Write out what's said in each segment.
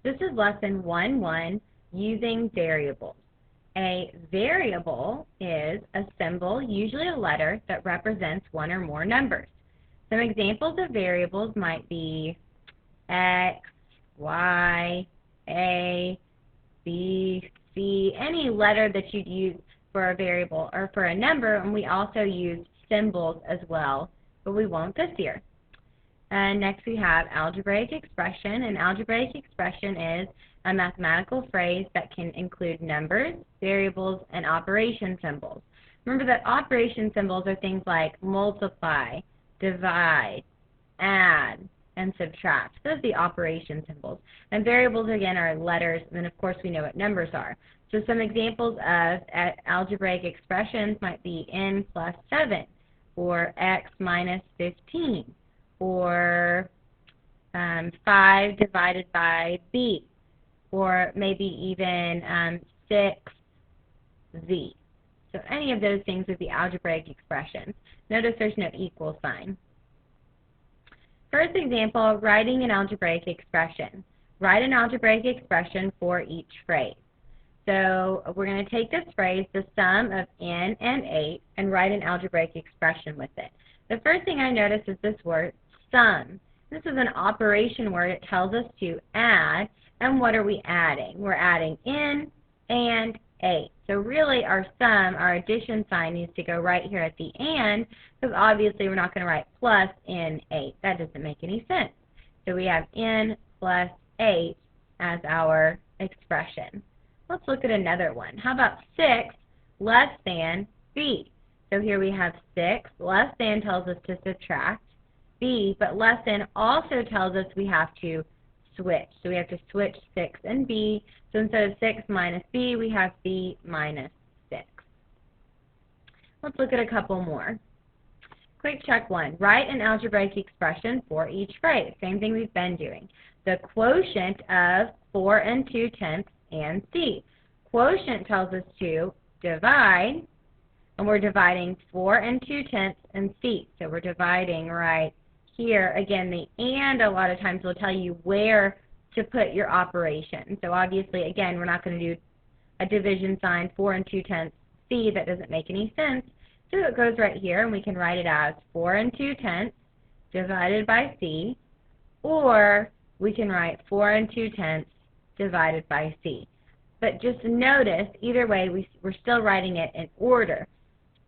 This is lesson 1-1, using variables. A variable is a symbol, usually a letter, that represents one or more numbers. Some examples of variables might be X, Y, A, B, C, any letter that you'd use for a variable or for a number, and we also use symbols as well, but we won't this year. Next we have algebraic expression. An algebraic expression is a mathematical phrase that can include numbers, variables, and operation symbols. Remember that operation symbols are things like multiply, divide, add, and subtract. Those are the operation symbols. And variables, again, are letters, and then of course we know what numbers are. So some examples of algebraic expressions might be n plus 7, or x minus 15, or 5 divided by b, or maybe even 6z. So any of those things would be algebraic expressions. Notice there's no equal sign. First example, writing an algebraic expression. Write an algebraic expression for each phrase. So we're going to take this phrase, the sum of n and 8, and write an algebraic expression with it. The first thing I notice is this word, sum. This is an operation word. It tells us to add, and what are we adding? We're adding n and 8. So really our sum, our addition sign, needs to go right here at the and, because obviously we're not going to write plus n 8. That doesn't make any sense. So we have n plus 8 as our expression. Let's look at another one. How about 6 less than b? So here we have 6. Less than tells us to subtract b, but less than also tells us we have to switch. So we have to switch 6 and b. So instead of 6 minus b, we have b minus 6. Let's look at a couple more. Quick check 1. Write an algebraic expression for each phrase. Same thing we've been doing. The quotient of 4 and 2/10 and c. Quotient tells us to divide, and we're dividing 4 and 2/10 and c. So we're dividing right here. Again, the and a lot of times will tell you where to put your operation. So obviously, again, we're not going to do a division sign, 4 and 2/10 c. That doesn't make any sense. So it goes right here, and we can write it as 4 and 2/10 divided by c, or we can write 4 and 2/10 divided by c. But just notice, either way, we're still writing it in order.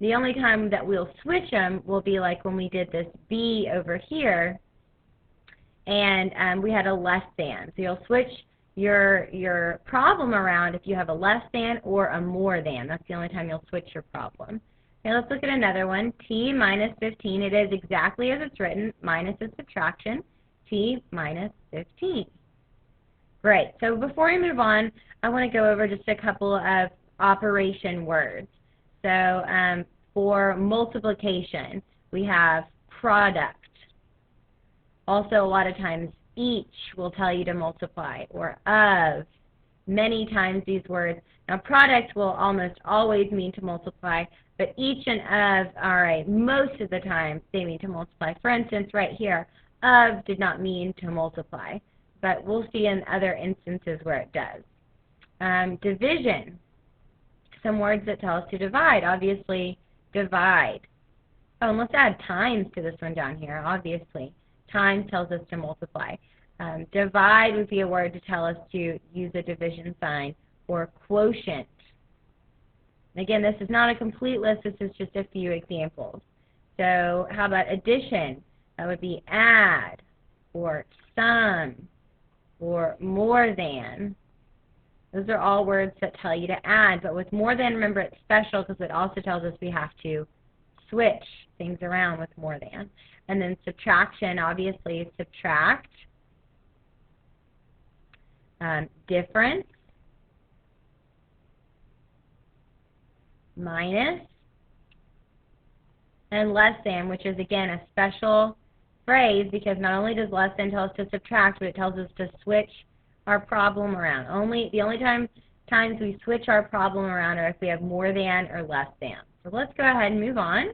The only time that we'll switch them will be like when we did this b over here, and we had a less than. So you'll switch your problem around if you have a less than or a more than. That's the only time you'll switch your problem. Okay, let's look at another one. T minus 15. It is exactly as it's written. Minus is subtraction. T minus 15. Great. So before we move on, I want to go over just a couple of operation words. So for multiplication, we have product. Also, a lot of times, each will tell you to multiply, or of. Many times these words. Now, product will almost always mean to multiply, but each and of, all right, most of the time they mean to multiply. For instance, right here, of did not mean to multiply, but we'll see in other instances where it does. Division. Some words that tell us to divide. Obviously, divide. Oh, and let's add times to this one down here, obviously. Times tells us to multiply. Divide would be a word to tell us to use a division sign, or quotient. Again, this is not a complete list. This is just a few examples. So how about addition? That would be add, or sum, or more than. Those are all words that tell you to add, but with more than, remember, it's special because it also tells us we have to switch things around with more than. And then subtraction, obviously, subtract. Difference. Minus. And less than, which is, again, a special phrase because not only does less than tell us to subtract, but it tells us to switch our problem around. The only times we switch our problem around are if we have more than or less than. So let's go ahead and move on.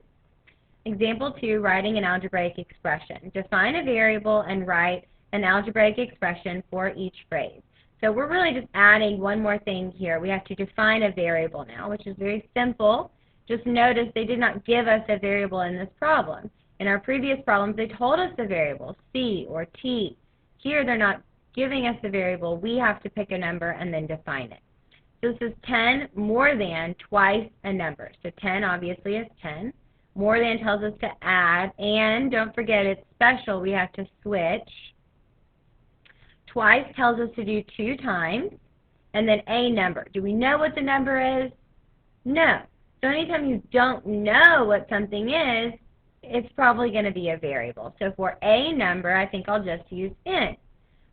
Example 2, writing an algebraic expression. Define a variable and write an algebraic expression for each phrase. So we're really just adding one more thing here. We have to define a variable now, which is very simple. Just notice they did not give us a variable in this problem. In our previous problems, they told us the variable, C or T. Here, they're not giving us the variable. We have to pick a number and then define it. So this is 10 more than twice a number. So 10 obviously is 10. More than tells us to add, and don't forget it's special. We have to switch. Twice tells us to do 2 times, and then a number. Do we know what the number is? No. So anytime you don't know what something is, it's probably going to be a variable. So for a number, I think I'll just use n.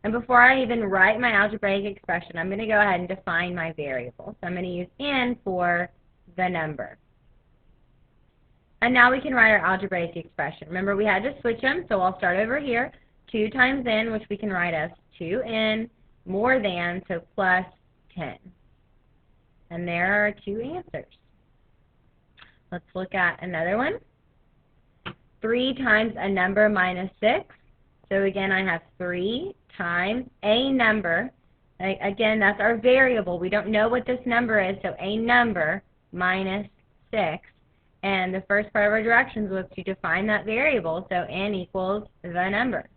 And before I even write my algebraic expression, I'm going to go ahead and define my variable. So I'm going to use n for the number. And now we can write our algebraic expression. Remember, we had to switch them, so I'll start over here. 2 times n, which we can write as 2n more than, so plus 10. And there are 2 answers. Let's look at another one. 3 times a number minus 6. So again, I have 3 times a number. Again, that's our variable. We don't know what this number is, so a number minus 6. And the first part of our directions was to define that variable, so n equals the number.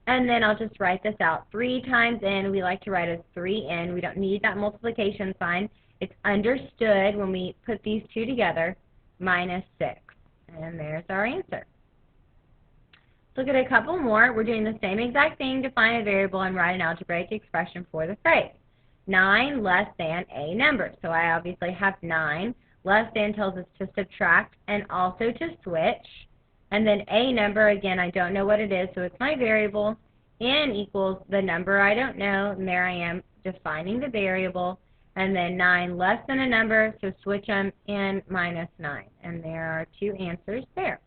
And then I'll just write this out. 3 times n, we like to write as 3n. We don't need that multiplication sign. It's understood when we put these two together, minus 6. And there's our answer. Let's look at a couple more. We're doing the same exact thing, define a variable and write an algebraic expression for the phrase. 9 less than a number. So I obviously have 9. Less than tells us to subtract and also to switch. And then a number, again, I don't know what it is, so it's my variable. N equals the number I don't know, and there I am defining the variable. And then 9 less than a number, so switch them, n minus 9. And there are 2 answers there.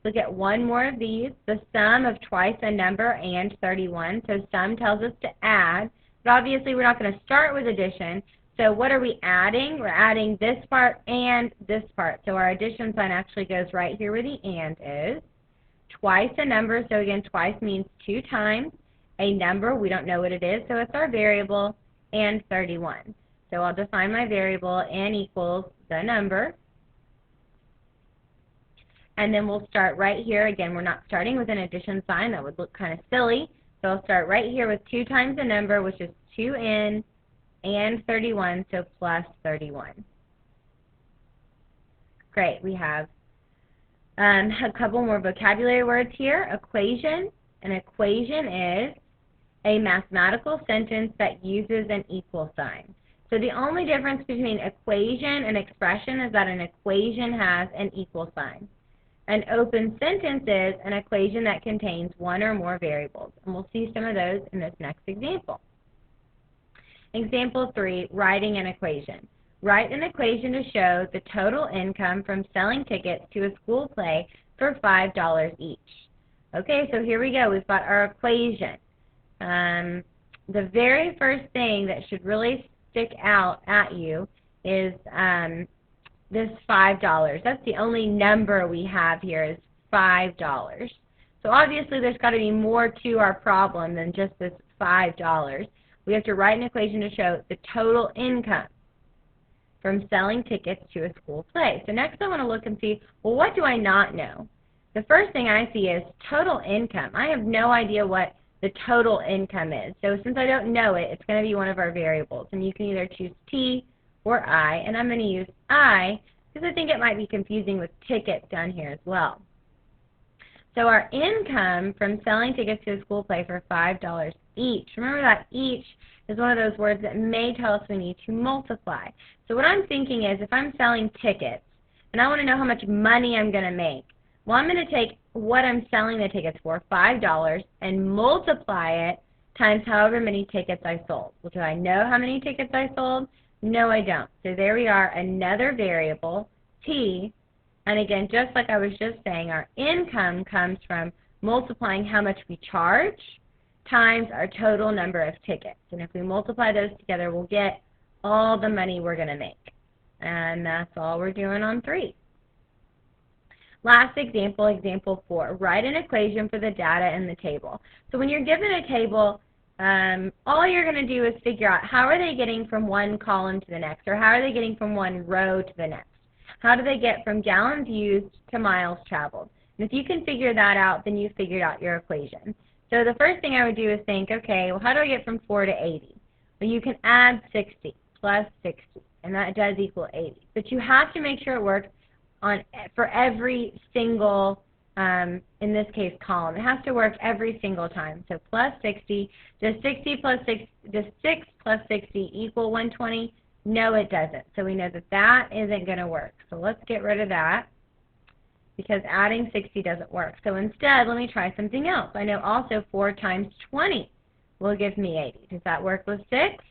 Look at one more of these. The sum of twice a number and 31. So sum tells us to add, but obviously we're not going to start with addition. So what are we adding? We're adding this part and this part. So our addition sign actually goes right here where the and is. Twice a number, so again, twice means 2 times. A number, we don't know what it is, so it's our variable, and 31. So I'll define my variable, n equals the number. And then we'll start right here. Again, we're not starting with an addition sign. That would look kind of silly. So I'll start right here with 2 times the number, which is 2n, and 31, so plus 31. Great, we have a couple more vocabulary words here. Equation. An equation is a mathematical sentence that uses an equal sign. So the only difference between equation and expression is that an equation has an equal sign. An open sentence is an equation that contains one or more variables. And we'll see some of those in this next example. Example 3, writing an equation. Write an equation to show the total income from selling tickets to a school play for $5 each. Okay, so here we go. We've got our equation. The very first thing that should really stick out at you is this $5. That's the only number we have here is $5. So obviously there's got to be more to our problem than just this $5. We have to write an equation to show the total income from selling tickets to a school play. So next I want to look and see, well, what do I not know? The first thing I see is total income. I have no idea what the total income is. So since I don't know it, it's going to be one of our variables. And you can either choose T or I, and I'm going to use I because I think it might be confusing with tickets down here as well. So our income from selling tickets to a school play for $5 each. Remember that each is one of those words that may tell us we need to multiply. So what I'm thinking is if I'm selling tickets and I want to know how much money I'm going to make, well, I'm going to take what I'm selling the tickets for, $5, and multiply it times however many tickets I sold. Well, do I know how many tickets I sold? No, I don't. So there we are, another variable, T. And again, just like I was just saying, our income comes from multiplying how much we charge times our total number of tickets. And if we multiply those together, we'll get all the money we're going to make. And that's all we're doing on 3. Last example, example 4. Write an equation for the data in the table. So when you're given a table, all you're going to do is figure out how are they getting from one column to the next, or how are they getting from one row to the next. How do they get from gallons used to miles traveled? And if you can figure that out, then you've figured out your equation. So the first thing I would do is think, okay, well, how do I get from 4 to 80? Well, you can add 60 plus 60, and that does equal 80. But you have to make sure it works for every single, in this case, column. It has to work every single time. So plus 60, does 6 plus 60 equal 120? No, it doesn't. So we know that that isn't going to work. So let's get rid of that, because adding 60 doesn't work. So instead, let me try something else. I know also 4 times 20 will give me 80. Does that work with 6?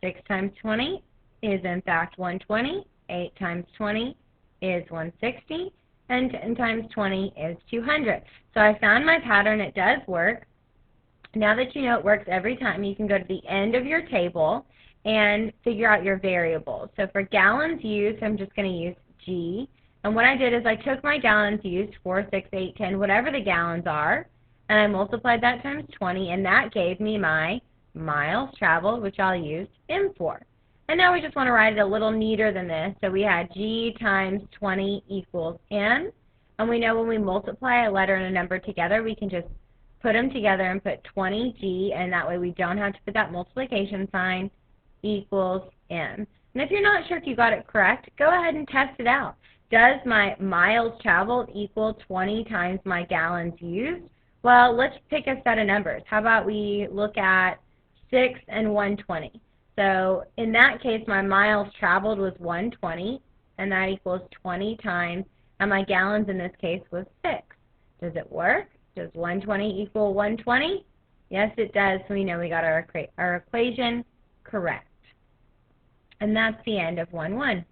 6 times 20 is in fact 120. 8 times 20 is 160. And 10 times 20 is 200. So I found my pattern. It does work. Now that you know it works every time, you can go to the end of your table and figure out your variables. So for gallons used, I'm just going to use G. And what I did is I took my gallons used, 4, 6, 8, 10, whatever the gallons are, and I multiplied that times 20, and that gave me my miles traveled, which I'll use M for. And now we just want to write it a little neater than this. So we had G times 20 equals M. And we know when we multiply a letter and a number together, we can just put them together and put 20G, and that way we don't have to put that multiplication sign, equals M. And if you're not sure if you got it correct, go ahead and test it out. Does my miles traveled equal 20 times my gallons used? Well, let's pick a set of numbers. How about we look at 6 and 120? So in that case, my miles traveled was 120, and that equals 20 times, and my gallons in this case was 6. Does it work? Does 120 equal 120? Yes, it does. So we know we got our equation correct. And that's the end of 1-1.